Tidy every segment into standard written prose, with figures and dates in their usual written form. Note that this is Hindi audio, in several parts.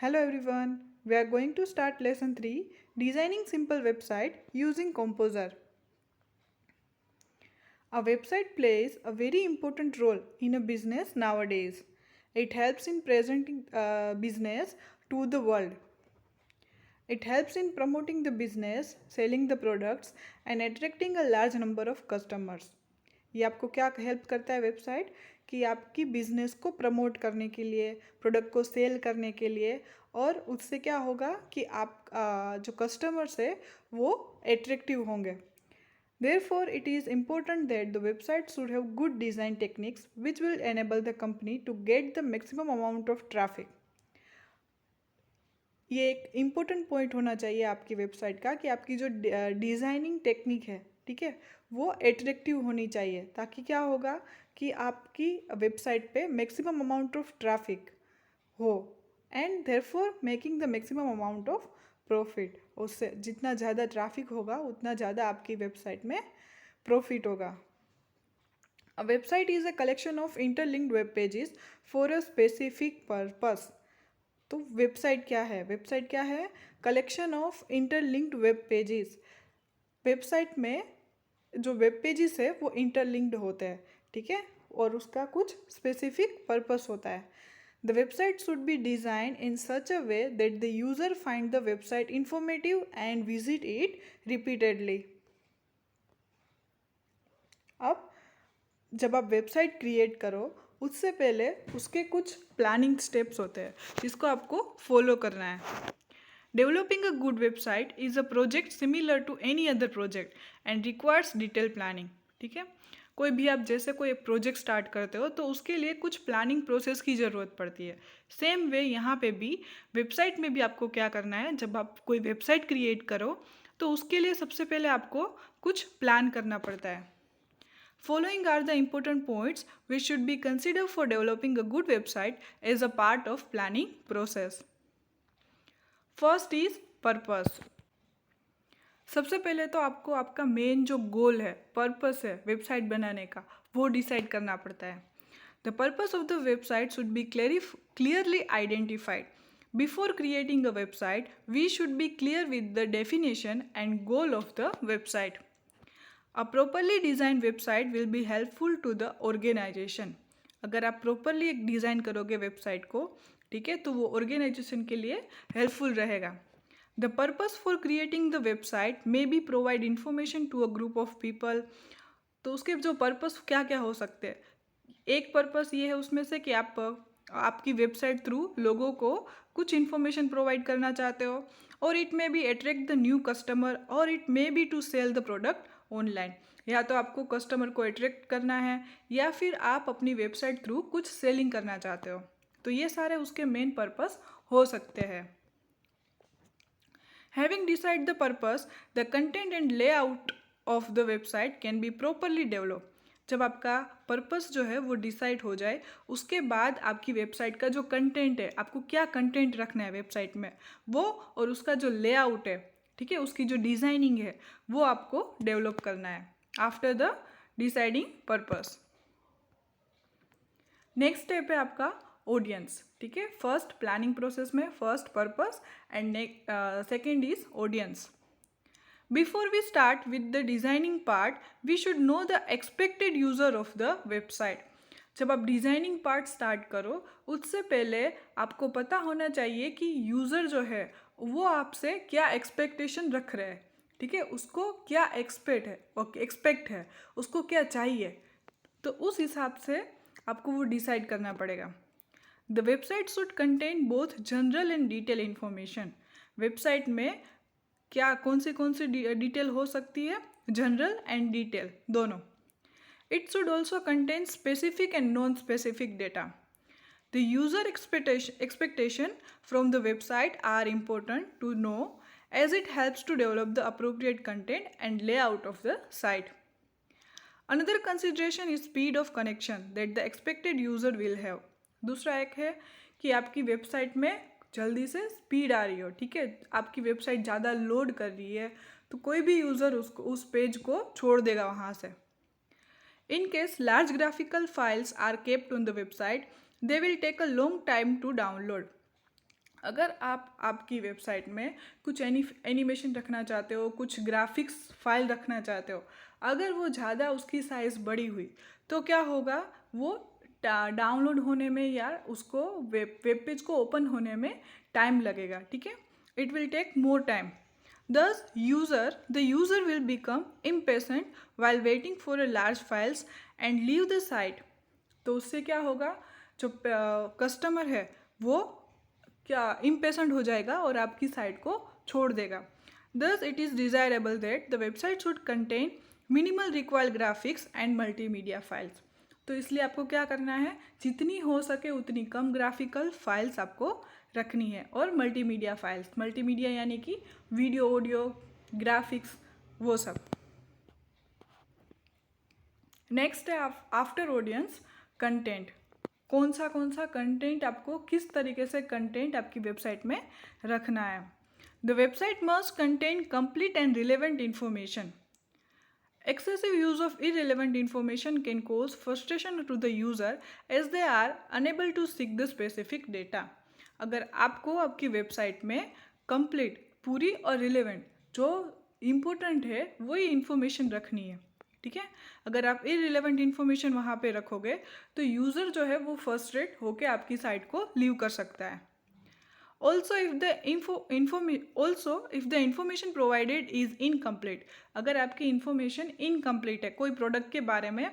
Hello everyone. We are going to start lesson 3 Designing Simple Website using Composer. A website plays a very important role in a business nowadays. It helps in presenting business to the world. It helps in promoting the business, selling the products and attracting a large number of customers. ये आपको क्या हेल्प करता है वेबसाइट कि आपकी बिजनेस को प्रमोट करने के लिए, प्रोडक्ट को सेल करने के लिए, और उससे क्या होगा कि आप जो कस्टमर्स है वो एट्रैक्टिव होंगे. Therefore, it is important that the website should have good design techniques which will enable the company to get the maximum amount of traffic. ये एक इम्पोर्टेंट पॉइंट होना चाहिए आपकी वेबसाइट का कि आपकी जो डिज़ाइनिंग टेक्निक है, ठीक है, वो एट्रैक्टिव होनी चाहिए, ताकि क्या होगा कि आपकी वेबसाइट पे मैक्सिमम अमाउंट ऑफ ट्रैफिक हो and therefore making the maximum amount of profit. उससे जितना ज़्यादा ट्रैफिक होगा उतना ज़्यादा आपकी वेबसाइट में प्रॉफिट होगा. A website is a collection of interlinked web pages for a specific purpose. तो वेबसाइट क्या है? वेबसाइट क्या है? Collection of interlinked web pages. Website में जो वेब पेजेस है वो इंटरलिंक्ड होते हैं, ठीक है, और उसका कुछ स्पेसिफिक पर्पस होता है. The website should be design in such a way that the user find the website informative and visit it repeatedly. अब जब आप वेबसाइट क्रिएट करो उससे पहले उसके कुछ प्लानिंग स्टेप्स होते हैं जिसको आपको फॉलो करना है. Developing a good website is a project similar to any other project and requires detail planning. ठीक है, कोई भी आप जैसे कोई प्रोजेक्ट स्टार्ट करते हो तो उसके लिए कुछ प्लानिंग प्रोसेस की ज़रूरत पड़ती है. सेम वे यहाँ पे भी वेबसाइट में भी आपको क्या करना है, जब आप कोई वेबसाइट क्रिएट करो तो उसके लिए सबसे पहले आपको कुछ प्लान करना पड़ता है. Following are the important points which should be considered for developing a good website as a part of planning process. First is purpose. सबसे पहले तो आपको आपका मेन जो गोल है, पर्पस है वेबसाइट बनाने का, वो डिसाइड करना पड़ता है. The purpose of the website should be clearly identified. Before creating a website, we should be clear with the definition and goal of the website. A properly designed website will be helpful to the organization. अगर आप प्रॉपरली एक डिज़ाइन करोगे वेबसाइट को, ठीक है, तो वो ऑर्गेनाइजेशन के लिए हेल्पफुल रहेगा. The purpose for creating the website may be provide information to a group of people. तो उसके जो पर्पस क्या क्या हो सकते हैं, एक पर्पस ये है उसमें से कि आप आपकी वेबसाइट थ्रू लोगों को कुछ इन्फॉर्मेशन प्रोवाइड करना चाहते हो, और it may be attract the new customer, और it may be to sell the product online. या तो आपको कस्टमर को अट्रैक्ट करना है या फिर आप अपनी वेबसाइट थ्रू कुछ सेलिंग करना चाहते हो. तो ये सारे उसके मेन पर्पस हो सकते हैं. Having decide the purpose, the content and layout of the website can be properly develop. जब आपका पर्पस जो है वो डिसाइड हो जाए उसके बाद आपकी वेबसाइट का जो कंटेंट है, आपको क्या कंटेंट रखना है वेबसाइट में, वो और उसका जो लेआउट है, ठीक है, उसकी जो डिज़ाइनिंग है वो आपको डेवलप करना है after the deciding purpose. Next step है आपका ऑडियंस. ठीक है, फर्स्ट प्लानिंग प्रोसेस में first purpose and second is audience. Before we start with the designing part we should know the expected user of the website. जब आप डिज़ाइनिंग पार्ट स्टार्ट करो उससे पहले आपको पता होना चाहिए कि यूज़र जो है वो आपसे क्या एक्सपेक्टेशन रख रहे हैं. ठीक है, उसको क्या एक्सपेक्ट है, उसको क्या चाहिए, तो उस हिसाब से आपको वो डिसाइड करना पड़ेगा. The website should contain both general and detail information. Website में क्या कौन सी डिटेल हो सकती है, जनरल एंड डिटेल दोनों. It should also contain specific and non specific data. The user expectation from the website are important to know as it helps to develop the appropriate content and layout of the site. Another consideration is speed of connection that the expected user will have. दूसरा एक है कि आपकी वेबसाइट में जल्दी से स्पीड आ रही हो. ठीक है, आपकी वेबसाइट ज़्यादा लोड कर रही है तो कोई भी यूज़र उस पेज को छोड़ देगा वहाँ से. In case large graphical files are kept on the website, they will take a long time to download. अगर आप आपकी वेबसाइट में कुछ एनिमेशन रखना चाहते हो, कुछ ग्राफिक्स फाइल रखना चाहते हो, अगर वो ज़्यादा उसकी साइज़ बड़ी हुई तो क्या होगा, वो डाउनलोड होने में या उसको वेब पेज को ओपन होने में टाइम लगेगा, ठीक है, it will take more time. Thus, the user will become impatient while waiting for a large files and leave the site. तो उससे क्या होगा, जो कस्टमर है वो क्या इम्पेशेंट हो जाएगा और आपकी साइट को छोड़ देगा. Thus, it is desirable that the website should contain minimal required graphics and multimedia files. तो इसलिए आपको क्या करना है, जितनी हो सके उतनी कम ग्राफिकल फाइल्स आपको रखनी है और मल्टीमीडिया फाइल्स, मल्टीमीडिया यानी कि वीडियो, ऑडियो, ग्राफिक्स, वो सब. नेक्स्ट है आफ्टर ऑडियंस कंटेंट. कौन सा कंटेंट आपको किस तरीके से कंटेंट आपकी वेबसाइट में रखना है. The website must contain complete and relevant information. Excessive use of irrelevant information can cause frustration to the user as they are unable to seek the specific data. अगर आपको आपकी वेबसाइट में कंप्लीट, पूरी और रिलेवेंट, जो इम्पोर्टेंट है वही इंफॉर्मेशन रखनी है, ठीक है. अगर आप इररिलेवेंट इन्फॉर्मेशन वहाँ पे रखोगे तो यूज़र जो है वो फ्रस्ट्रेट होकर आपकी साइट को लीव कर सकता है. Also, if the information provided is incomplete, अगर आपकी information incomplete है, कोई प्रोडक्ट के बारे में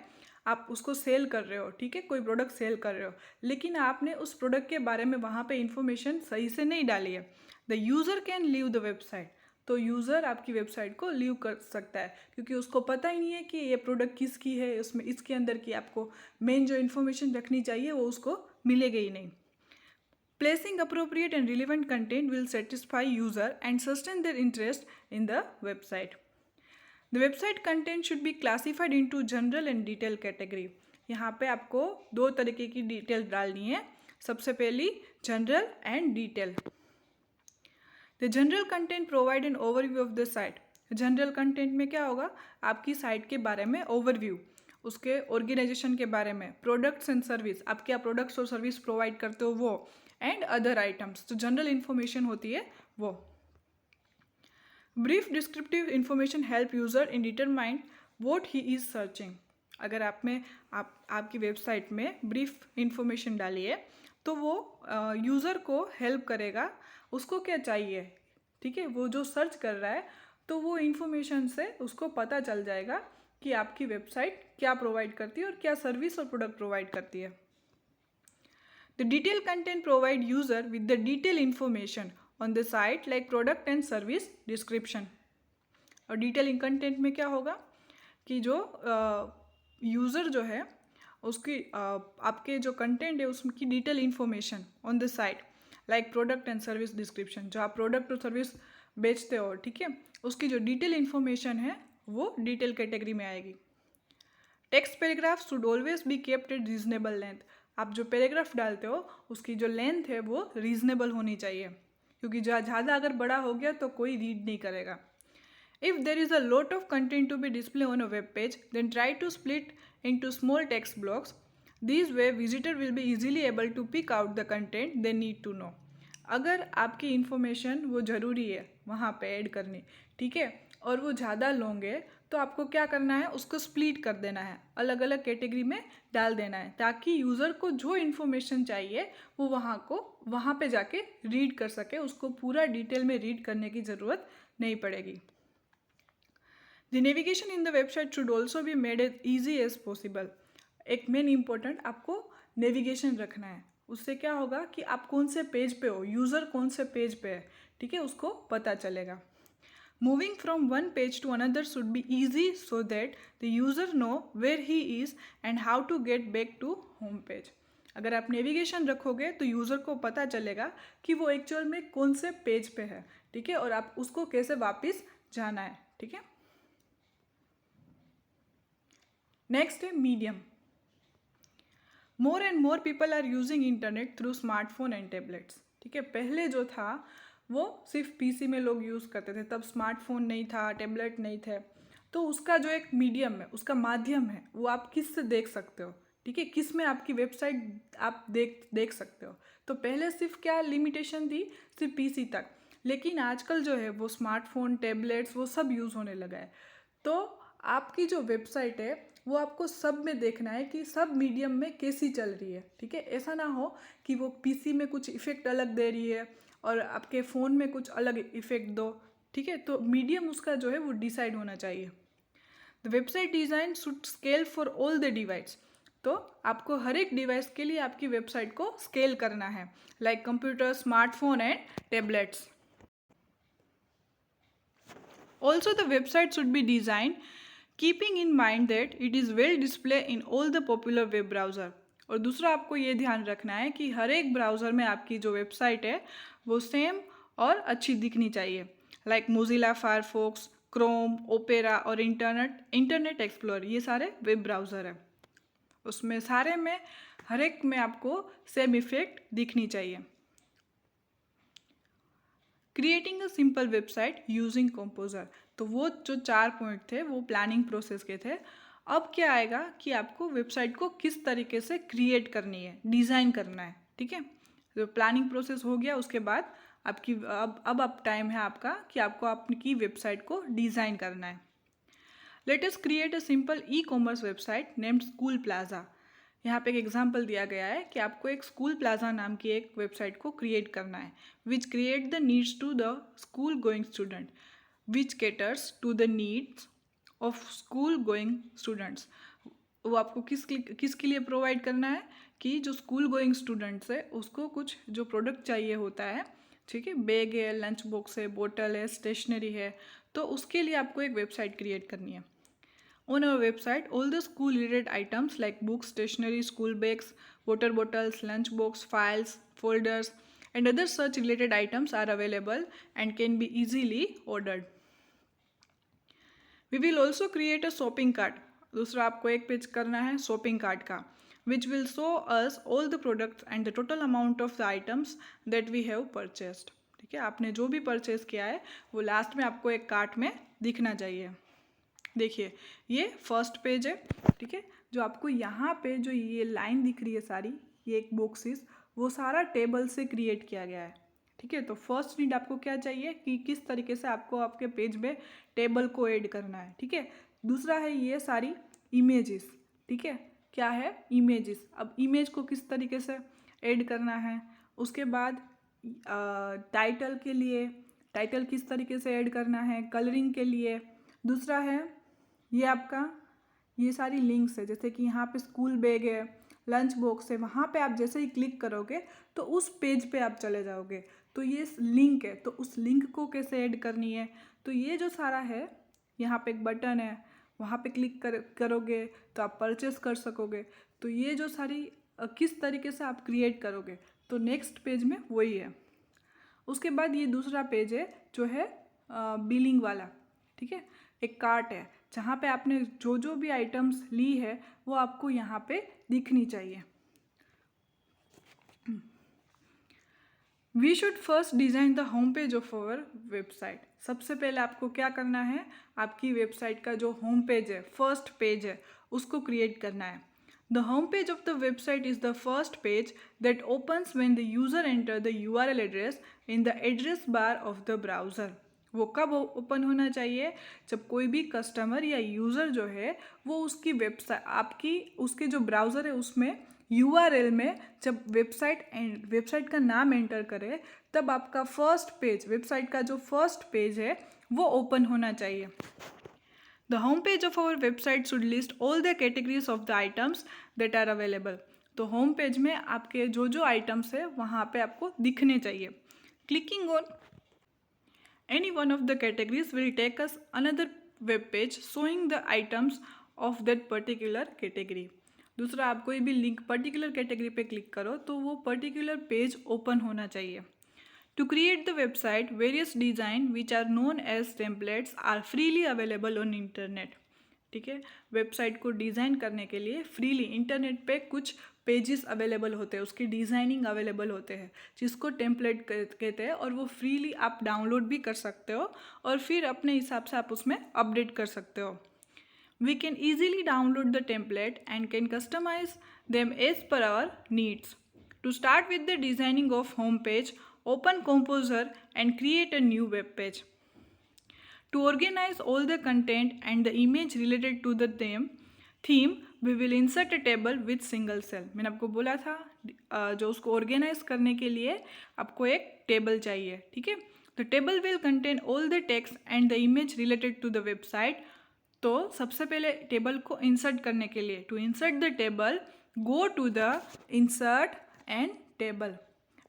आप उसको सेल कर रहे हो, ठीक है, कोई प्रोडक्ट सेल कर रहे हो, लेकिन आपने उस प्रोडक्ट के बारे में वहाँ पे इंफॉर्मेशन सही से नहीं डाली है, the user can leave the website. तो यूज़र आपकी वेबसाइट को लीव कर सकता है क्योंकि उसको पता ही नहीं है कि ये प्रोडक्ट किसकी है, उसमें इसके अंदर की आपको मेन जो इन्फॉर्मेशन रखनी चाहिए वो उसको मिलेगी ही नहीं. Placing appropriate and relevant content will satisfy user and sustain their interest in the website. The website content should be classified into general and detailed category. यहाँ पे आपको दो तरीके की डिटेल डालनी है. सबसे पहली general and detail. The general content provide an overview of the site. General content में क्या होगा, आपकी साइट के बारे में ओवरव्यू, उसके ऑर्गेनाइजेशन के बारे में, प्रोडक्ट्स एंड सर्विस, आप क्या प्रोडक्ट्स और सर्विस प्रोवाइड करते हो वो, एंड अदर आइटम्स, जो जनरल इन्फॉर्मेशन होती है वो. Brief descriptive information help user in determine what he is searching. अगर आपकी वेबसाइट में ब्रीफ इन्फॉर्मेशन डालिए तो वो यूज़र को हेल्प करेगा, उसको क्या चाहिए, ठीक है, वो जो सर्च कर रहा है तो वो इन्फॉर्मेशन से उसको पता चल जाएगा कि आपकी वेबसाइट क्या प्रोवाइड करती है और क्या सर्विस और प्रोडक्ट प्रोवाइड करती है. The detailed content provide user with the detailed information on the site like product and service description. और डिटेल कंटेंट में क्या होगा कि जो यूज़र जो है उसकी आपके जो कंटेंट है उसकी detail information on the site like product and service description, जो आप प्रोडक्ट और सर्विस बेचते हो, ठीक है, उसकी जो डिटेल इन्फॉर्मेशन है वो डिटेल कैटेगरी में आएगी. Text paragraph should always be kept at reasonable length. आप जो पैराग्राफ डालते हो उसकी जो लेंथ है वो रीजनेबल होनी चाहिए क्योंकि ज़्यादा अगर बड़ा हो गया तो कोई रीड नहीं करेगा. If there is a lot of content to be display on a web page then try to split into small text blocks. This way visitor will be easily able to pick out the content they need to know. अगर आपकी इन्फॉर्मेशन वो ज़रूरी है वहाँ पे ऐड करनी, ठीक है, और वो ज़्यादा लॉन्ग है तो आपको क्या करना है, उसको स्प्लिट कर देना है, अलग अलग कैटेगरी में डाल देना है ताकि यूज़र को जो इन्फॉर्मेशन चाहिए वो वहाँ पे जाके रीड कर सके, उसको पूरा डिटेल में रीड करने की ज़रूरत नहीं पड़ेगी. The navigation in the website should also be made as easy as possible. एक मेन इम्पोर्टेंट आपको नेविगेशन रखना है, उससे क्या होगा कि आप कौन से पेज पे हो, यूज़र कौन से पेज पे है, ठीक है, उसको पता चलेगा. Moving from one page to another should be easy so that the user know where he is and how to get back to home page. अगर आप नेविगेशन रखोगे तो यूज़र को पता चलेगा कि वो एक्चुअल में कौन से पेज पे है, ठीक है, और आप उसको कैसे वापस जाना है, ठीक है. नेक्स्ट है medium. More and more people are using internet through smartphone and tablets. ठीक है, पहले जो था वो सिर्फ पीसी में लोग यूज़ करते थे, तब स्मार्टफोन नहीं था, टैबलेट नहीं थे, तो उसका जो एक मीडियम है, उसका माध्यम है, वो आप किससे देख सकते हो, ठीक है, किस में आपकी वेबसाइट आप देख सकते हो। तो पहले सिर्फ क्या लिमिटेशन थी, सिर्फ पीसी तक, लेकिन आजकल जो है वो स्मार्टफोन, टैबलेट्स, वो सब यूज़ होने लगा है। तो आपकी जो वेबसाइट है वो आपको सब में देखना है कि सब मीडियम में कैसी चल रही है। ठीक है, ऐसा ना हो कि वो पीसी में कुछ इफ़ेक्ट अलग दे रही है और आपके फ़ोन में कुछ अलग इफ़ेक्ट दो। ठीक है, तो मीडियम उसका जो है वो डिसाइड होना चाहिए। The website design should scale for all the device. तो आपको हर एक डिवाइस के लिए आपकी वेबसाइट को स्केल करना है, like computer, smartphone and tablets. Also, the website should be designed keeping in mind that it is well displayed in all the popular web browser। और दूसरा आपको ये ध्यान रखना है कि हर एक ब्राउज़र में आपकी जो वेबसाइट है वो सेम और अच्छी दिखनी चाहिए, like Mozilla Firefox, Chrome, opera और इंटरनेट एक्सप्लोरर, ये सारे वेब ब्राउज़र हैं। उसमें सारे में हर एक में आपको सेम इफेक्ट दिखनी चाहिए। Creating a simple website using composer. तो वो जो 4 पॉइंट थे वो प्लानिंग प्रोसेस के थे। अब क्या आएगा कि आपको वेबसाइट को किस तरीके से क्रिएट करनी है, डिज़ाइन करना है। ठीक है, तो प्लानिंग प्रोसेस हो गया, उसके बाद आपकी अब टाइम है आपका कि आपको आपकी वेबसाइट को डिज़ाइन करना है। Let us create a simple e commerce website named school plaza. यहाँ पे एक एग्जाम्पल दिया गया है कि आपको एक स्कूल प्लाजा नाम की एक वेबसाइट को क्रिएट करना है, which create the needs to the school going student, which caters to the needs of school going students. वो आपको किसके लिए प्रोवाइड करना है कि जो स्कूल गोइंग स्टूडेंट्स है उसको कुछ जो प्रोडक्ट चाहिए होता है, ठीक है, बैग है, लंच बॉक्स है, बोतल है, स्टेशनरी है, तो उसके लिए आपको एक वेबसाइट क्रिएट करनी है। On our website, all the school-related items like books, stationery, school bags, water bottles, lunch box, files, folders, and other such related items are available and can be easily ordered. We will also create a shopping cart. दूसरा आपको एक पेज करना है shopping cart का, which will show us all the products and the total amount of the items that we have purchased. ठीक है, आपने जो भी परचेज किया है वो लास्ट में आपको एक कार्ट में दिखना चाहिए। देखिए, ये फर्स्ट पेज है। ठीक है, जो आपको यहाँ पे जो ये लाइन दिख रही है सारी, ये एक बॉक्सेस, वो सारा टेबल से क्रिएट किया गया है। ठीक है, तो फर्स्ट नीड आपको क्या चाहिए कि किस तरीके से आपको आपके पेज में टेबल को ऐड करना है। ठीक है, दूसरा है ये सारी इमेजेस। ठीक है, क्या है, इमेजेस। अब इमेज को किस तरीके से ऐड करना है, उसके बाद टाइटल के लिए टाइटल किस तरीके से ऐड करना है, कलरिंग के लिए। दूसरा है ये आपका ये सारी लिंक्स है, जैसे कि यहाँ पे स्कूल बैग है, लंच बॉक्स है, वहाँ पे आप जैसे ही क्लिक करोगे तो उस पेज पे आप चले जाओगे, तो ये लिंक है, तो उस लिंक को कैसे ऐड करनी है। तो ये जो सारा है, यहाँ पे एक बटन है, वहाँ पे क्लिक करोगे तो आप परचेस कर सकोगे। तो ये जो सारी किस तरीके से आप क्रिएट करोगे, तो नेक्स्ट पेज में वही है। उसके बाद ये दूसरा पेज है जो है बिलिंग वाला। ठीक है, एक कार्ट है जहाँ पे आपने जो जो भी आइटम्स ली है वो आपको यहाँ पे दिखनी चाहिए। We should first design the home page of our website. सबसे पहले आपको क्या करना है, आपकी वेबसाइट का जो होम पेज है, फर्स्ट पेज है, उसको क्रिएट करना है। The home page of the website is the first page that opens when the user enter the URL address in the address bar of the browser. वो कब ओपन होना चाहिए, जब कोई भी कस्टमर या यूज़र जो है वो उसकी वेबसाइट उसके जो ब्राउज़र है उसमें URL में जब वेबसाइट का नाम एंटर करे, तब आपका फर्स्ट पेज, वेबसाइट का जो फर्स्ट पेज है वो ओपन होना चाहिए। The home page of our website should list all the categories of the items that are available. तो होम पेज में आपके जो जो आइटम्स है वहाँ पे आपको दिखने चाहिए। Clicking on any one of the categories will take us another web page showing the items of that particular category। दूसरा, आप कोई भी लिंक पर्टिकुलर कैटेगरी पे क्लिक करो तो वो पर्टिकुलर पेज ओपन होना चाहिए। To create the website, various design which are known as templates are freely available on internet. ठीक है, वेबसाइट को डिज़ाइन करने के लिए फ्रीली इंटरनेट पे कुछ पेजेस अवेलेबल होते हैं, उसकी डिज़ाइनिंग अवेलेबल होते हैं, जिसको टेम्पलेट कहते हैं, और वो फ्रीली आप डाउनलोड भी कर सकते हो और फिर अपने हिसाब से आप उसमें अपडेट कर सकते हो। We can easily download the template and can customize them as per our needs. To start with the designing of home page, open Composer and create a new web page. To organize all the content and the image related to the theme, we will insert a table with single cell. मैंने आपको बोला था जो उसको ऑर्गेनाइज करने के लिए आपको एक टेबल चाहिए, ठीक है. The table will contain all the text and the image related to the website. तो सबसे पहले टेबल को इंसर्ट करने के लिए to insert the table go to the insert and table.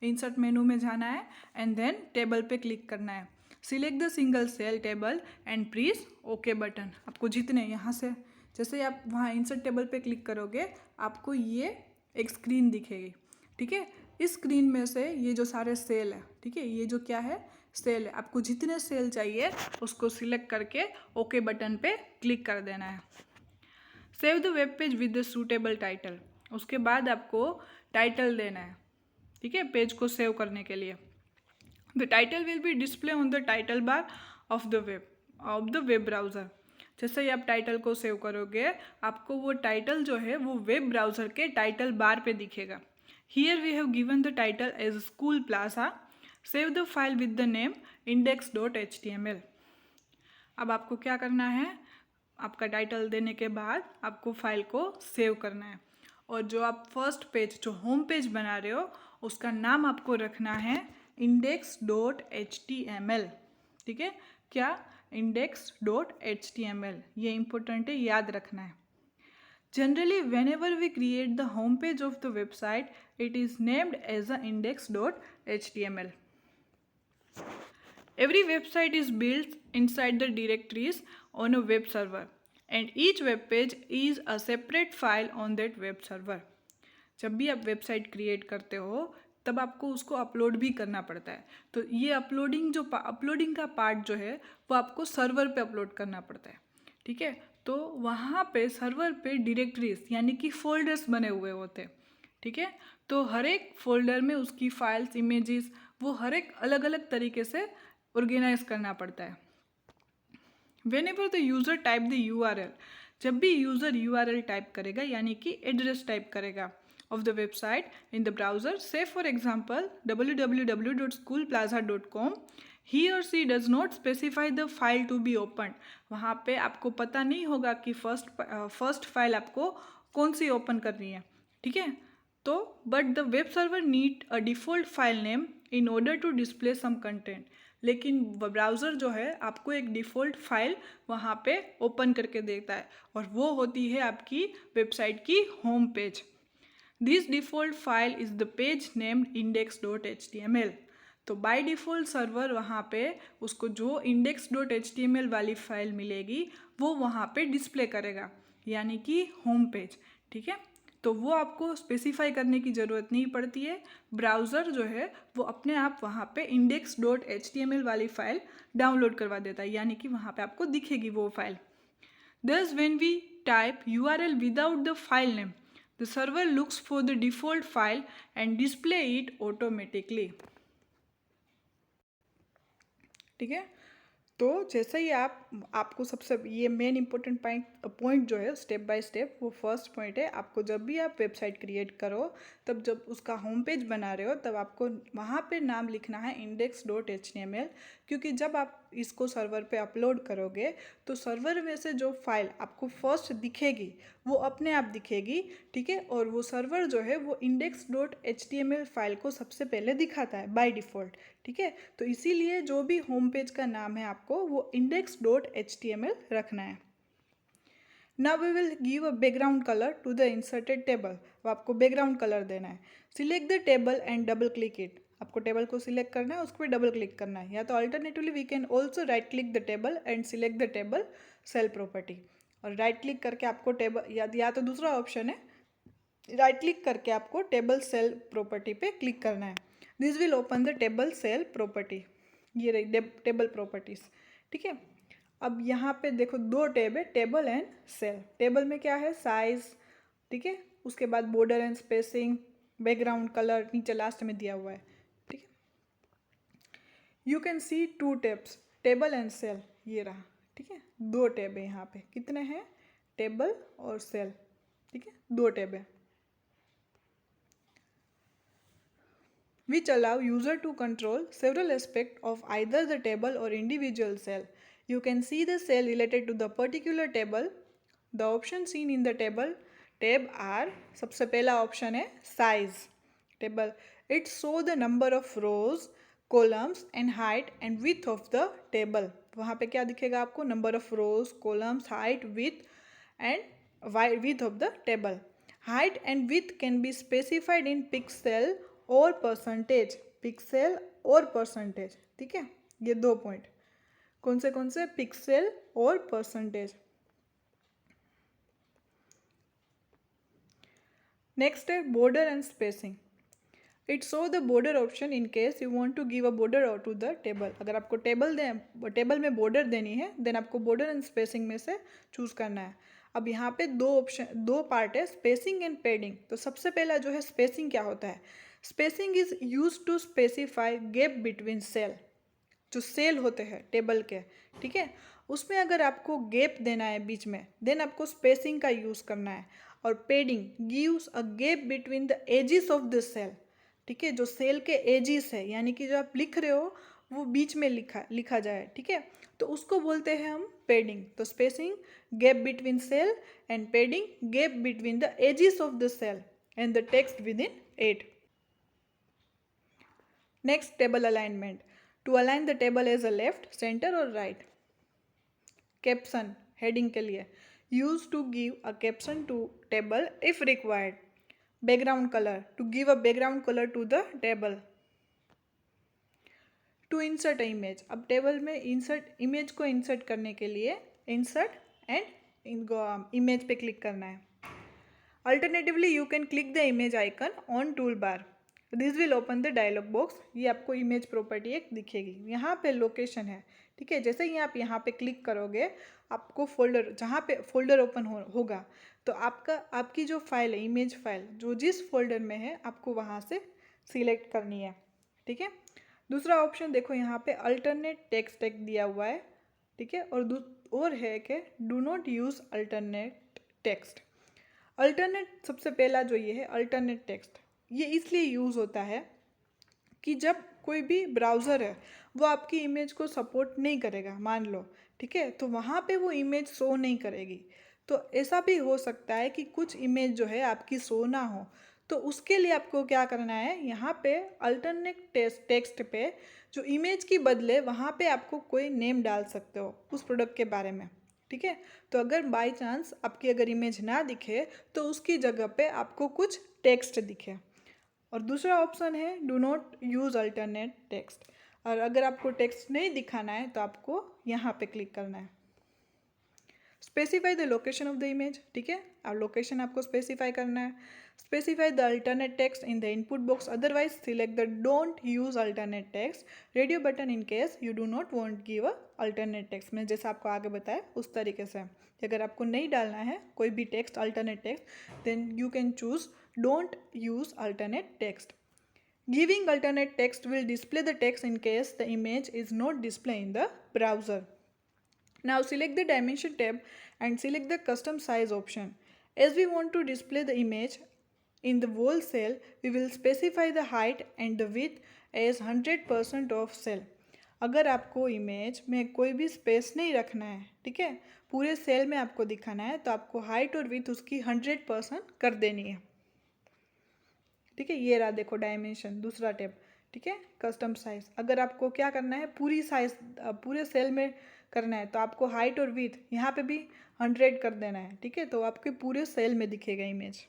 Insert menu में जाना है एंड देन टेबल पे क्लिक करना है. Select the single cell table and press okay button. आपको जितने यहाँ से जैसे आप वहाँ इंसर्ट टेबल पे क्लिक करोगे आपको ये एक स्क्रीन दिखेगी, ठीक है. इस स्क्रीन में से ये जो सारे सेल है, ठीक है, ये जो क्या है सेल है, आपको जितने सेल चाहिए उसको सिलेक्ट करके ओके बटन पे क्लिक कर देना है. Save the web page with the suitable title. उसके बाद आपको टाइटल देना है, ठीक है, पेज को सेव करने के लिए. The title will be display on the title bar of the web browser. जैसे ही आप टाइटल को सेव करोगे आपको वो टाइटल जो है वो वेब ब्राउज़र के टाइटल बार पे दिखेगा. Here we have given the title as school plaza. Save the file with the name index.html. अब आपको क्या करना है, आपका टाइटल देने के बाद आपको फाइल को सेव करना है और जो आप फर्स्ट पेज जो होम पेज बना रहे हो उसका नाम आपको रखना है index.html, ठीक है. क्या index.html, ये इम्पोर्टेंट है, याद रखना है. Generally, whenever we create the home page of the website, it is named as a index.html. Every website is built inside the directories on a web server, and each web page is a separate file on that web server. जब भी आप वेबसाइट क्रिएट करते हो तब आपको उसको अपलोड भी करना पड़ता है. तो ये अपलोडिंग का पार्ट जो है वो आपको सर्वर पे अपलोड करना पड़ता है, ठीक है. तो वहाँ पे सर्वर पे डायरेक्टरीज यानी कि फोल्डर्स बने हुए होते हैं, ठीक है. तो हर एक फोल्डर में उसकी फाइल्स इमेजेस वो हर एक अलग अलग तरीके से ऑर्गेनाइज करना पड़ता है. Whenever the user type the URL, जब भी यूज़र URL टाइप करेगा यानी कि एड्रेस टाइप करेगा of the website in the browser, say for example www.schoolplaza.com, he or she does not specify the file to be opened. वहाँ पे आपको पता नहीं होगा कि फर्स्ट फाइल आपको कौन सी ओपन करनी है, ठीक है. तो but the web server need a default file name in order to display some content. लेकिन ब्राउज़र जो है आपको एक डिफ़ॉल्ट फाइल वहाँ पे ओपन करके देता है और वो होती है आपकी वेबसाइट की home page. This default file is the page named index.html. तो बाय डिफ़ॉल्ट सर्वर वहाँ पे उसको जो index.html वाली फाइल मिलेगी वो वहाँ पे डिस्प्ले करेगा यानी कि होम पेज, ठीक है. तो वो आपको स्पेसिफाई करने की ज़रूरत नहीं पड़ती है. ब्राउज़र जो है वो अपने आप वहाँ पे index.html वाली फ़ाइल डाउनलोड करवा देता है यानी कि वहाँ पे आपको दिखेगी वो file. Thus when we type URL without the file name, the server looks for the default file and display it automatically. ठीक है. तो जैसे ही आपको सबसे ये मेन इंपॉर्टेंट पॉइंट जो है स्टेप बाय स्टेप वो फर्स्ट पॉइंट है. आपको जब भी आप वेबसाइट क्रिएट करो तब जब उसका होम पेज बना रहे हो तब आपको वहाँ पे नाम लिखना है index.html, क्योंकि जब आप इसको सर्वर पे अपलोड करोगे तो सर्वर में से जो फाइल आपको फर्स्ट दिखेगी वो अपने आप दिखेगी, ठीक है. और वो सर्वर जो है वो index.html फाइल को सबसे पहले दिखाता है बाय डिफ़ॉल्ट, ठीक है. तो इसीलिए जो भी होम पेज का नाम है आपको वो index.html रखना है. Now we will give a background colour to the inserted table. वो आपको बैकग्राउंड कलर देना है. Select the table and double click it. आपको टेबल को सिलेक्ट करना है, उस पर डबल क्लिक करना है, या तो alternatively we can also right click the table and select the table cell property. और राइट क्लिक करके आपको टेबल या तो दूसरा ऑप्शन है राइट क्लिक करके आपको टेबल सेल प्रॉपर्टी पे क्लिक करना है. This will open the table cell property. ये रही टेबल प्रॉपर्टीज़, ठीक है. अब यहाँ पे देखो दो टैब है, टेबल एंड सेल. टेबल में क्या है साइज, ठीक है, उसके बाद border and spacing, background colour नीचे लास्ट में दिया हुआ है, ठीक है. You can see 2 tabs table and cell, ये रहा, ठीक है. 2 टैब है यहाँ पे. कितने हैं टेबल और सेल, ठीक है, दो टैब है। Which allow user to control several aspects of either the table or individual cell. You can see the cell related to the particular table. The options seen in the table tab are, सबसे पहला ऑप्शन है size table. It show the number of rows, columns and height and width of the table. वहाँ पे क्या दिखेगा आपको? number of rows, columns, height, width and width of the table. Height and width can be specified in pixel और परसेंटेज, पिक्सेल और परसेंटेज, ठीक है, ये दो पॉइंट कौन से पिक्सेल और परसेंटेज। नेक्स्ट है border and spacing. It show the border option in case you want to give a border और टू द टेबल। अगर आपको टेबल में बॉर्डर देनी है देन आपको बॉर्डर एंड स्पेसिंग में से चूज करना है। अब यहाँ पे दो पार्ट है, स्पेसिंग एंड पैडिंग। तो सबसे पहला जो है स्पेसिंग क्या होता है? Spacing is use to specify gap between cell, जो सेल होते हैं टेबल के, ठीक है, उसमें अगर आपको गैप देना है बीच में देन आपको स्पेसिंग का यूज़ करना है। और padding gives a gap between the edges of the cell, ठीक है, जो सेल के एजिस है यानी कि जो आप लिख रहे हो वो बीच में लिखा जाए, ठीक है, तो उसको बोलते हैं हम पैडिंग। तो spacing gap between cell and padding gap between the edges of the cell and the text within it. Next, table alignment. To align the table as a left, center or right. Caption, heading के लिए use to give a caption to table if required. Background color, to give a background color to the table. To insert a image. अब टेबल में इमेज को इंसर्ट करने के लिए इंसर्ट एंड इमेज पे क्लिक करना है। Alternatively, you can click the image icon on toolbar. This will open the dialog box. ये आपको इमेज प्रॉपर्टी एक दिखेगी, यहाँ पे लोकेशन है, ठीक है, जैसे ही आप यहाँ पे क्लिक करोगे आपको फोल्डर, जहाँ पे फोल्डर ओपन होगा तो आपकी जो फाइल है इमेज फाइल जो जिस फोल्डर में है आपको वहाँ से सिलेक्ट करनी है, ठीक है। दूसरा ऑप्शन देखो यहाँ पे अल्टरनेट टेक्स्ट टैग दिया हुआ है, ठीक है, और है कि do not use alternate text. Alternate सबसे पहला जो ये है अल्टरनेट टेक्स्ट, ये इसलिए यूज़ होता है कि जब कोई भी ब्राउज़र है वो आपकी इमेज को सपोर्ट नहीं करेगा मान लो, ठीक है, तो वहाँ पे वो इमेज शो नहीं करेगी। तो ऐसा भी हो सकता है कि कुछ इमेज जो है आपकी शो ना हो, तो उसके लिए आपको क्या करना है, यहाँ पे अल्टरनेट टेक्स्ट पे जो इमेज की बदले वहाँ पे आपको कोई नेम डाल सकते हो उस प्रोडक्ट के बारे में, ठीक है। तो अगर बाय चांस आपकी अगर इमेज ना दिखे तो उसकी जगह पे आपको कुछ टेक्स्ट दिखे। और दूसरा ऑप्शन है do not use alternate text. और अगर आपको टेक्स्ट नहीं दिखाना है तो आपको यहाँ पे क्लिक करना है। Specify the location of the image, ठीक है, और लोकेशन आपको स्पेसिफाई करना है। Specify the alternate text in the input box, otherwise select the don't use alternate text radio button in case you do not want give a alternate text. मैंने जैसा आपको आगे बताया उस तरीके से अगर आपको नहीं डालना है कोई भी text alternate text then you can choose don't use alternate text. Giving alternate text will display the text in case the image is not displayed in the browser. Now select the dimension tab and select the custom size option. As we want to display the image in the whole cell, we will specify the height and the width as 100% of cell. अगर आपको इमेज में कोई भी स्पेस नहीं रखना है, ठीक है, पूरे सेल में आपको दिखाना है तो आपको हाइट और विड्थ उसकी 100% कर देनी है, ठीक है। ये रहा देखो डायमेंशन, दूसरा टैब, ठीक है, कस्टम साइज। अगर आपको क्या करना है पूरी साइज पूरे सेल में करना है तो आपको हाइट और विड्थ यहाँ पे भी 100 कर देना है, ठीक है, तो आपके पूरे सेल में दिखेगा image.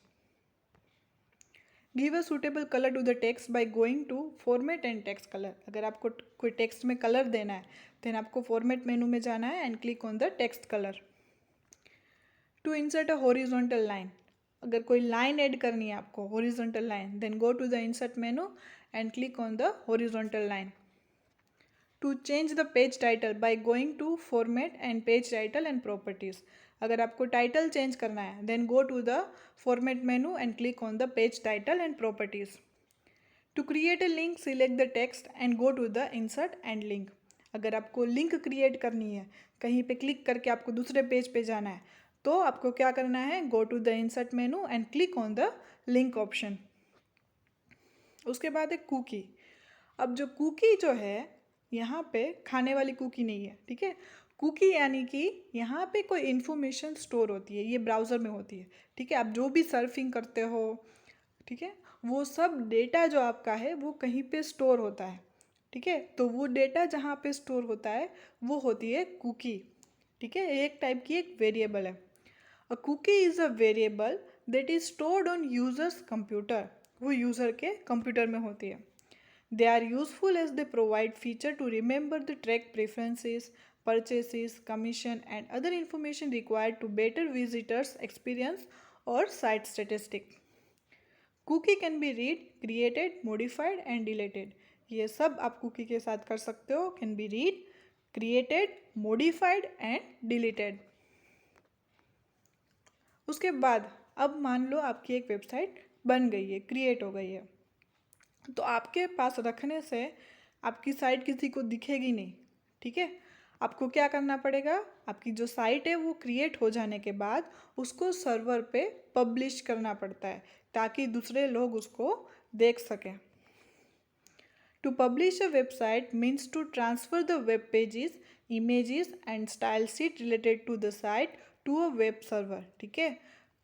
Give a suitable colour to the text by going to format and text colour. अगर आपको कोई टेक्स्ट में कलर देना है देन आपको फॉर्मेट मेनू में जाना है and click on the text colour. To insert a horizontal line, अगर कोई लाइन ऐड करनी है आपको horizontal line then go to the insert menu and click on the horizontal line. To change the page title by going to format and page title and properties, अगर आपको टाइटल चेंज करना है then go to the format menu and click on the page title and properties. To create a link select the text and go to the insert and link, अगर आपको लिंक क्रिएट करनी है कहीं पे क्लिक करके आपको दूसरे पेज पे जाना है तो आपको क्या करना है, go to the insert menu and click on the link option. उसके बाद एक कुकी। अब जो कुकी जो है, यहाँ पे खाने वाली कुकी नहीं है, ठीक है। कुकी यानी कि यहाँ पे कोई इन्फॉर्मेशन स्टोर होती है, ये ब्राउज़र में होती है, ठीक है। आप जो भी सर्फिंग करते हो, ठीक है, वो सब डेटा जो आपका है वो कहीं पे स्टोर होता है, ठीक है। तो वो डेटा जहाँ पे स्टोर होता है वो होती है कुकी, ठीक है। एक टाइप की एक वेरिएबल है। A cookie is a variable that is stored on users computer, वो यूज़र के कंप्यूटर में होती है। They are useful as they provide feature to remember the track preferences, purchases, commission and other information required to better visitors experience or site statistic. Cookie can be read, created, modified and deleted. ये सब आप cookie के साथ कर सकते हो, can be read, created, modified and deleted. उसके बाद अब मान लो आपकी एक वेबसाइट बन गई है, क्रिएट हो गई है, तो आपके पास रखने से आपकी साइट किसी को दिखेगी नहीं, ठीक है। आपको क्या करना पड़ेगा, आपकी जो साइट है वो क्रिएट हो जाने के बाद उसको सर्वर पे पब्लिश करना पड़ता है ताकि दूसरे लोग उसको देख सकें। To publish a website means to transfer the web pages, images and style sheet related to the site to a web server, ठीक है।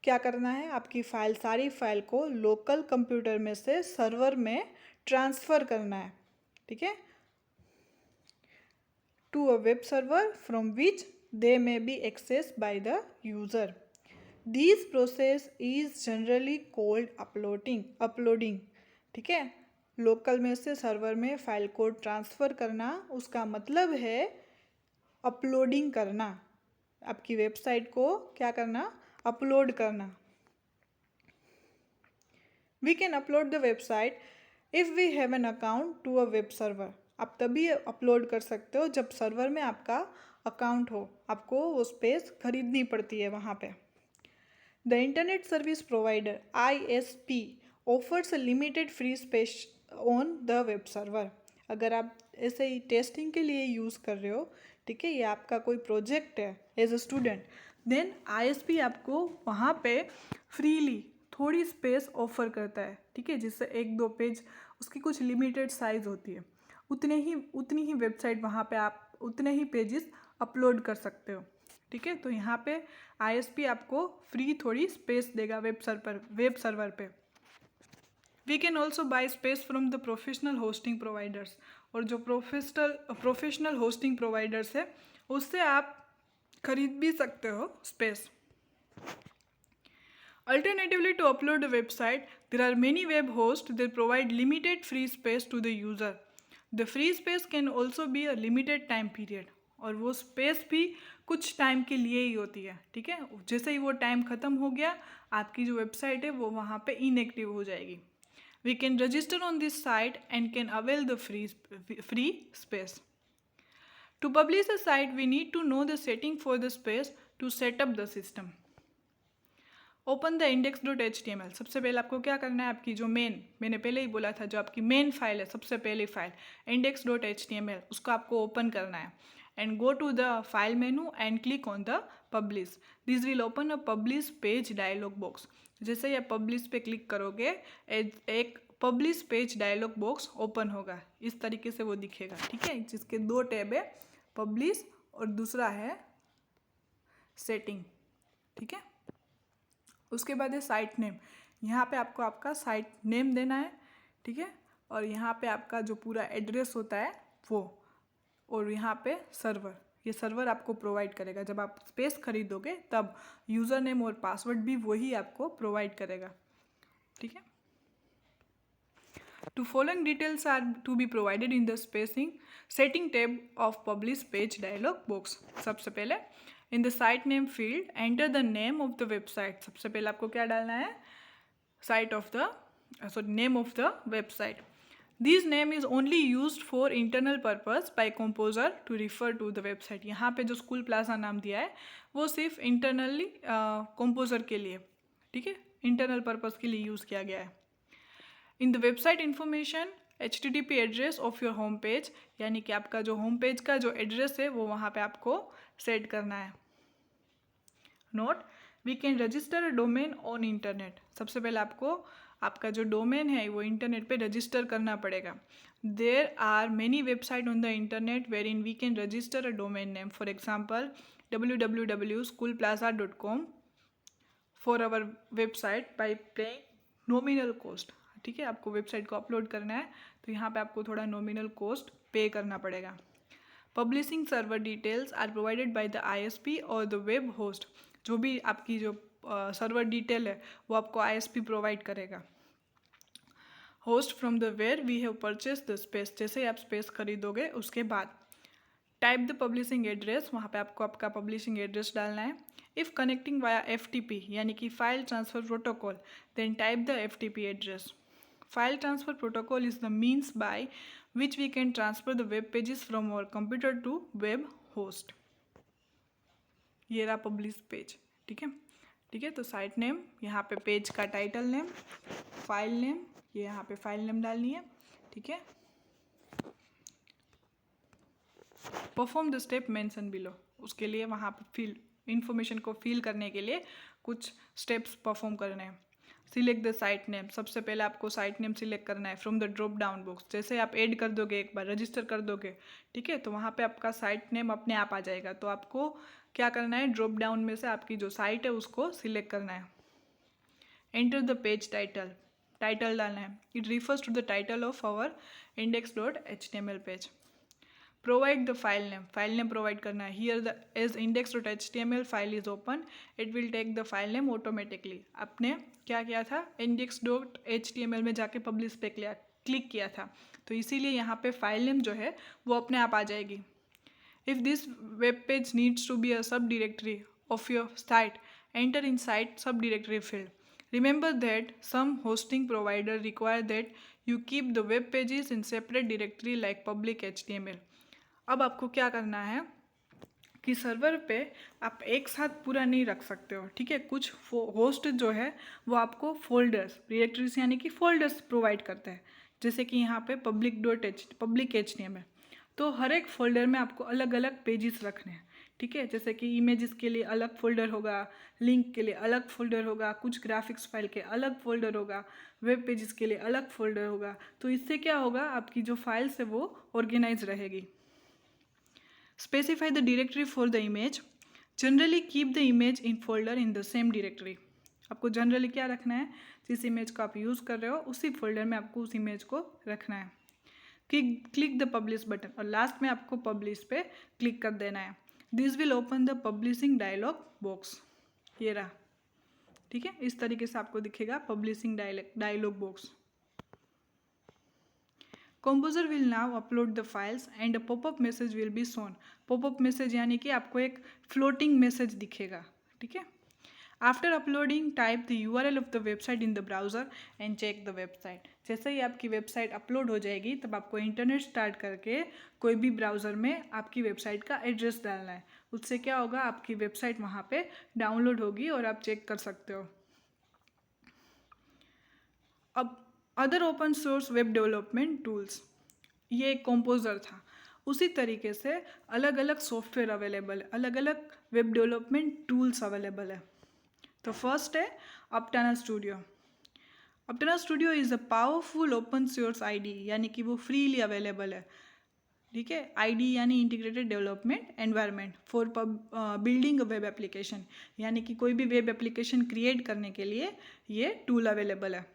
क्या करना है, आपकी फाइल, सारी फाइल को लोकल कंप्यूटर में से सर्वर में ट्रांसफ़र करना है, ठीक है, to a web server from which they may be access by the user. This process is generally called uploading, ठीक है। लोकल में से सर्वर में फाइल को ट्रांसफ़र करना, उसका मतलब है अपलोडिंग करना, आपकी वेबसाइट को क्या करना, अपलोड करना। We can upload the website if we have an account to a web server. आप तभी अपलोड कर सकते हो जब सर्वर में आपका अकाउंट हो, आपको वो स्पेस खरीदनी पड़ती है वहाँ पे। The internet service provider ISP offers a limited free space on the web server. अगर आप ऐसे ही टेस्टिंग के लिए यूज़ कर रहे हो, ठीक है, ये आपका कोई प्रोजेक्ट है as a student, then ISP आपको वहाँ पे फ्रीली थोड़ी स्पेस ऑफर करता है, ठीक है, जिससे 1-2 पेज, उसकी कुछ लिमिटेड साइज़ होती है, उतनी ही वेबसाइट वहाँ पे आप उतने ही पेजेस अपलोड कर सकते हो, ठीक है। तो यहाँ पे ISP आपको फ्री थोड़ी स्पेस देगा वेब सर्वर पे। We can also buy space from the professional hosting providers, और जो प्रोफेशनल होस्टिंग प्रोवाइडर्स है उससे आप खरीद भी सकते हो space. Alternatively, to upload a website, there are many web hosts that provide limited free space to the user. The free space can also be a limited time period, और वो स्पेस भी कुछ टाइम के लिए ही होती है, ठीक है। जैसे ही वो टाइम ख़त्म हो गया, आपकी जो वेबसाइट है वो वहाँ पे इनएक्टिव हो जाएगी। We can register on this site and can avail the free space. To publish a site, we need to know the setting for the space to set up the system. Open the index.html। सबसे पहले आपको क्या करना है, आपकी जो मैंने पहले ही बोला था, जो आपकी मेन फाइल है, सबसे पहली फाइल index.html, उसको आपको ओपन करना है and go to the file menu and click on the publish. This will open a publish page dialog box. जैसे ही आप पब्लिश पे क्लिक करोगे, एक publish page dialog box open होगा, इस तरीके से वो दिखेगा, ठीक है, जिसके 2 टैब है, पब्लिश और दूसरा है सेटिंग, ठीक है। उसके बाद है साइट नेम। यहाँ पे आपको आपका साइट नेम देना है, ठीक है, और यहाँ पे आपका जो पूरा एड्रेस होता है वो, और यहाँ पे सर्वर, ये सर्वर आपको प्रोवाइड करेगा। जब आप स्पेस खरीदोगे तब यूज़र नेम और पासवर्ड भी वही आपको प्रोवाइड करेगा, ठीक है। To following details are to be provided in the spacing setting tab of publish page dialog box. सबसे पहले in the site name field enter the name of the website. सबसे पहले आपको क्या डालना है, name of the website. This name is only used for internal purpose by Composer to refer to the website. यहाँ पे जो स्कूल प्लाजा नाम दिया है वो सिर्फ इंटरनली कंपोजर के लिए, ठीक है, इंटरनल पर्पज के लिए यूज़ किया गया है। इन the website information HTTP address of your home page, यानी कि आपका जो होम पेज का जो एड्रेस है वो वहाँ पे आपको सेट करना है। Note, we can register a domain on internet. सबसे पहले आपको आपका जो डोमेन है वो इंटरनेट पे रजिस्टर करना पड़ेगा। There are many website on the internet where in we can register a domain name. For example www.schoolplaza.com for our website by paying nominal cost. ठीक है, आपको वेबसाइट को अपलोड करना है तो यहाँ पे आपको थोड़ा नॉमिनल कॉस्ट पे करना पड़ेगा। Publishing server details are provided by the ISP और द वेब होस्ट। जो भी आपकी जो सर्वर डिटेल है वो आपको ISP प्रोवाइड करेगा। Host from the where we have purchase the space. जैसे ही आप स्पेस खरीदोगे उसके बाद टाइप द पब्लिशिंग एड्रेस, वहाँ पे आपको आपका पब्लिशिंग एड्रेस डालना है। इफ़ कनेक्टिंग वाया FTP यानी कि file transfer protocol, then type the FTP address. File transfer protocol is the means by which we can transfer the web pages from our computer to web host. ये रहा पब्लिश पेज। ठीक है, तो साइट नेम, यहाँ पे पेज का टाइटल नेम, फाइल नेम, ये यहाँ पे फाइल नेम डालनी है। ठीक है, perform the step mention below. उसके लिए वहाँ पे फिल इन्फॉर्मेशन को फिल करने के लिए कुछ स्टेप्स परफॉर्म करने हैं। Select the site name. सबसे पहले आपको साइट नेम सिलेक्ट करना है from the drop down box. जैसे आप ऐड कर दोगे, एक बार रजिस्टर कर दोगे, ठीक है, तो वहाँ पे आपका साइट नेम अपने आप आ जाएगा। तो आपको क्या करना है, ड्रॉप डाउन में से आपकी जो साइट है उसको सिलेक्ट करना है। Enter the page title, title डालना है। It refers to the title of our index.html page. Provide the file name, file name provide करना है। Here the as index.html file is open, it will take the file name automatically. आपने क्या किया था, index.html में जाके पब्लिश पे क्लिक किया था, तो इसीलिए यहाँ पे फाइल नेम जो है वो अपने आप आ जाएगी। If this web page needs to be a sub directory of your site, enter in site sub directory field. Remember that some hosting provider require that you keep the web pages in separate directory like public HTML। अब आपको क्या करना है कि सर्वर पे आप एक साथ पूरा नहीं रख सकते हो। ठीक है, कुछ होस्ट जो है वो आपको फोल्डर्स, डायरेक्टरीज यानी कि फोल्डर्स प्रोवाइड करते हैं। जैसे कि यहाँ पे पब्लिक HTML, तो हर एक फोल्डर में आपको अलग अलग पेजेस रखने हैं। ठीक है, जैसे कि इमेजेस के लिए अलग फोल्डर होगा, लिंक के लिए अलग फोल्डर होगा, कुछ ग्राफिक्स फाइल के अलग फोल्डर होगा, वेब पेजेस के लिए अलग फोल्डर होगा। तो इससे क्या होगा, आपकी जो फाइल्स है वो ऑर्गेनाइज रहेगी। Specify the directory for the image. Generally keep the image in folder in the same directory। आपको जनरली क्या रखना है, जिस इमेज को आप यूज़ कर रहे हो उसी फोल्डर में आपको उस इमेज को रखना है। क्लिक द पब्लिश बटन, और लास्ट में आपको पब्लिश पे क्लिक कर देना है। This will open the publishing dialog box. ये रहा। ठीक है, इस तरीके से आपको दिखेगा publishing dialog box. Composer will now upload the files and a pop-up message will be shown। pop-up message यानी कि आपको एक floating message दिखेगा। ठीक है, after uploading type the URL of the website in the browser and check the website. जैसे ही आपकी वेबसाइट अपलोड हो जाएगी तब आपको इंटरनेट स्टार्ट करके कोई भी ब्राउज़र में आपकी वेबसाइट का एड्रेस डालना है। उससे क्या होगा, आपकी वेबसाइट वहाँ पे डाउनलोड होगी और आप चेक कर सकते हो। अब other open source web development tools, ये एक कंपोजर था। उसी तरीके से अलग अलग सॉफ्टवेयर अवेलेबल है, अलग अलग वेब डेवलपमेंट टूल्स अवेलेबल है। तो फर्स्ट है Aptana Studio. Aptana Studio is a powerful open source IDE, यानी कि वो फ्रीली अवेलेबल है। ठीक है, IDE यानी integrated development environment for building a web application, यानी कि कोई भी वेब एप्लीकेशन क्रिएट करने के लिए ये टूल अवेलेबल है।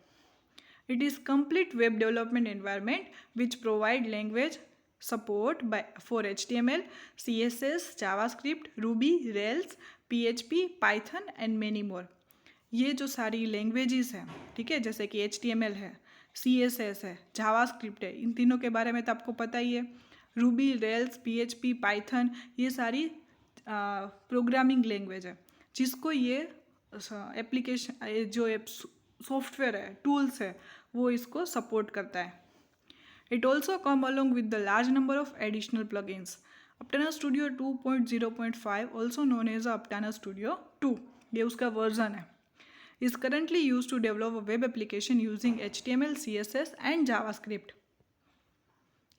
It is complete web development environment which provide language support for HTML, CSS, JavaScript, Ruby, Rails, PHP, Python and many more। ये जो सारी लैंग्वेजेस हैं, ठीक है, जैसे कि HTML है, CSS है, JavaScript है, इन तीनों के बारे में तो आपको पता ही है। Ruby, Rails, PHP, Python, ये सारी प्रोग्रामिंग लैंग्वेज है जिसको ये एप्लीकेशन जो सॉफ्टवेयर है, टूल्स है, वो इसको सपोर्ट करता है। It also come along with the large number of additional plugins. Aptana Studio 2.0.5 also known as Aptana Studio 2, ये उसका वर्जन है, is currently use to develop a web application using HTML, CSS and JavaScript.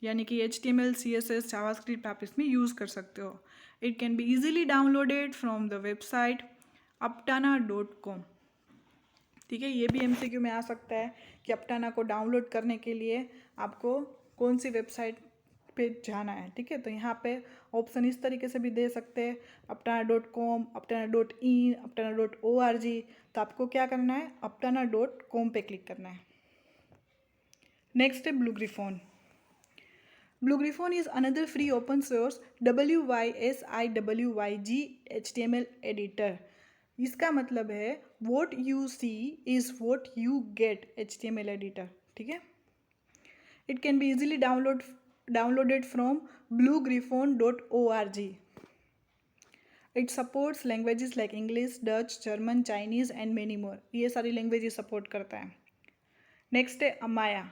यानी कि HTML, CSS, जावास्क्रिप्ट आप इसमें यूज़ कर सकते हो। It can be easily downloaded from the website. aptana.com। ठीक है, ये भी MCQ में आ सकता है कि अपटाना को डाउनलोड करने के लिए आपको कौन सी वेबसाइट पे जाना है। ठीक है, तो यहाँ पे ऑप्शन इस तरीके से भी दे सकते हैं, aptana.com, aptana.in, aptana.org। तो आपको क्या करना है, aptana.com पे क्लिक करना है। नेक्स्ट है Blue Griffon. Blue Griffon is another free open source WYSIWYG HTML editor. इसका मतलब है what you see is what you get HTML editor. ठीक है, it can be easily downloaded from bluegriffon.org। It supports languages like English, Dutch, German, Chinese and many more. ये सारी लैंग्वेजेस सपोर्ट करता है। नेक्स्ट है अमाया।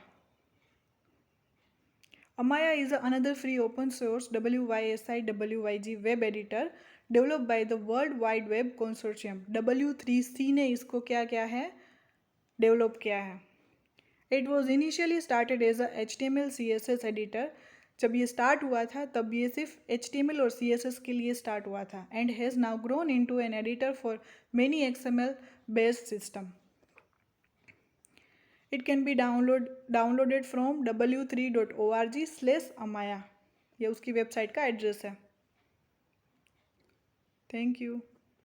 Amaya is another free open source WYSIWYG web editor developed by the World Wide Web Consortium। W3C ने इसको क्या किया है, डेवलप किया है। It was initially started as a HTML CSS editor। जब ये स्टार्ट हुआ था तब ये सिर्फ HTML और CSS के लिए स्टार्ट हुआ था and has now grown into an editor for many XML based system। It can be downloaded from w3.org/amaya। ये उसकी वेबसाइट का एड्रेस है। Thank you.